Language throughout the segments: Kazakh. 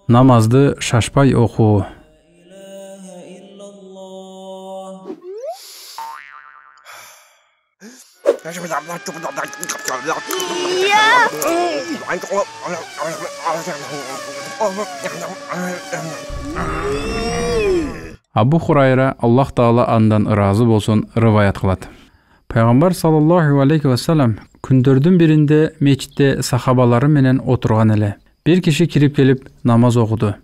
Namazды шашпай окуу. Абу Хурайра, Аллах Таала андан ыраазы болсун, рываят кылат. Пайгамбар саллаллаху алейхи ва саллям күндөрдүн биринде мечитте сахабалары менен отурган эле. Bir kişi kirip gelip namaz okudu.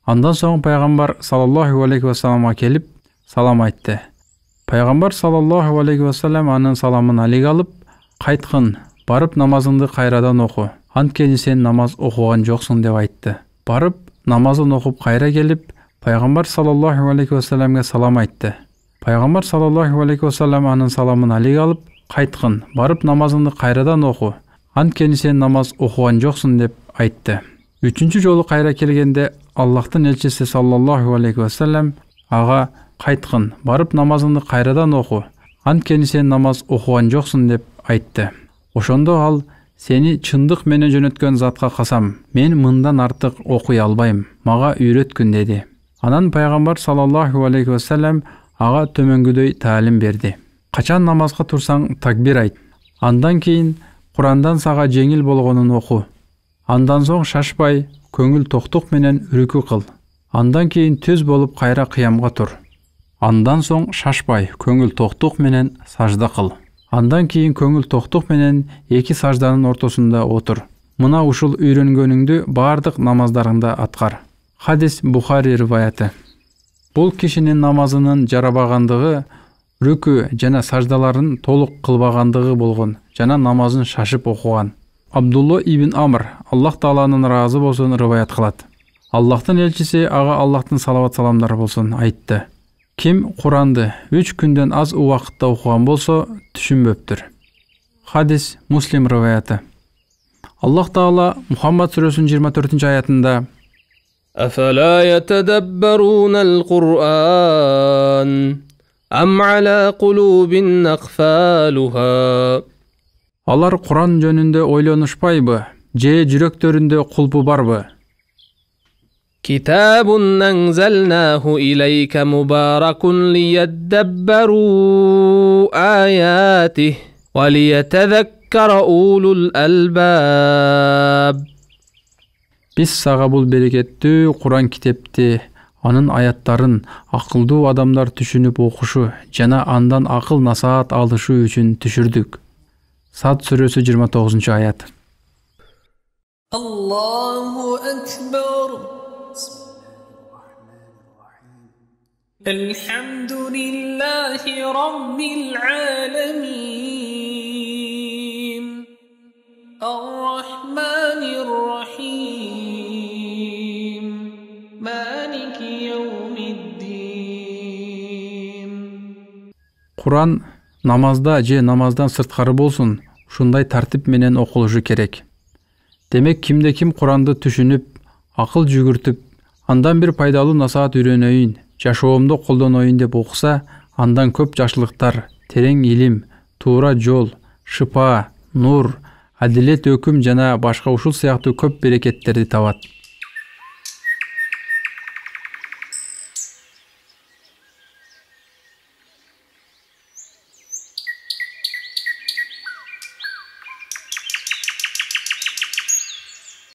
Andan soň Peygamber sallallahu aleyhi ve sellem'e kelip salam aytdı. Peygamber sallallahu aleyhi ve sellem anın salamын алик alıp, "Qaytkın, barıp namazыңды кайрадан oku. Antkeni sen namaz okugan joksun" dep aytdı. Barıp namazын okup kayra gelip, Peygamber sallallahu aleyhi ve sellem'e salam aytdı. Peygamber sallallahu aleyhi ve sellem anın salamын алик alıp, "Qaytkın, barıp namazыңды kayradan oku. Antkeni sen namaz okugan joksun" dep aytdı. Üçüncü jolu kayra kelgende Allah'tın elçisi sallallahu aleyhi ve sellem ağa "Qaytkın, barıp namazыңды kayradan oku. Antkeni sen namaz okugan joksun" dep aytdı. Oşondo al "Seni çındık mene jönötkön zatка kasam, men mындан artık okuy albayım. Maga үйrötkün" dedi. Anan Peygamber sallallahu aleyhi ve sellem ağa tömöngüдөй talim berdi. Kaçan namazga tursaң takbir ayt. Andan keyin Kur'andan saga жеңил болгонун oku. Andan soň şaşpay, көңүл токтук менен үрүкү кыл. Andan keyin төз болуп кайра кыямга тур. Andan soň şaşpay, көңүл токтук менен сажда кыл. Andan keyin көңүл токтук менен эки сажданын ортосунда отур. Мына ушул үйрөнгөнүңдү бардык намаздарыңда аткар. Hadis Bukhari rivayeti. Бул кишинин намазынын жарабагандыгы, рүкү жана саждаларын толук кылбагандыгы болгон жана намазын шашып окуган. Абдулла ибн Амр, Аллах Тааланын разы болсун, рываят кылат. Аллахтын элчиси, ага Аллахтын салават саламдары болсун, айтты. Ким Куранды 3 күндөн аз убакытта окуган болсо, түшүнбөптүр. Hadis Муслим рываяты. Аллах Таала Мухаммад сүрөсүнүн 24-аятында أفلا يتدبرون القرآن أم على قلوب أقفالها Алар Куран жөнүндө ойлонушпайбы, же жүрөктөрүндө кулпу барбы? كتاب أنزلناه إليك مبارك ليدبروا آياته وليتذكر أولو الألباب Biz сага бул берекеттүү Куран китепти, анын аяттарын акылдуу адамдар түшүнүп окушу жана андан акыл насаат алышы үчүн түшүрдүк. Сад сүрөсү 29-аят. Аллаху акбар. Элхамдулиллахи раббил аламин. Ар-рахманир рахим. Малики яумиддин. Куран намазда же намаздан сырткары болсун, ушундай тартип менен окулушу керек. Демек кимде ким Куранды түшүнүп, акыл жүгүртүп, андан бир пайдалуу насаат үйрөнөйүн, жашоомдо колдоноюн деп окуса, андан көп жакшылыктар, терең илим, туура жол, шыпа, нур, адилет өкүм жана башка ушул сыяктуу көп берекеттерди табат.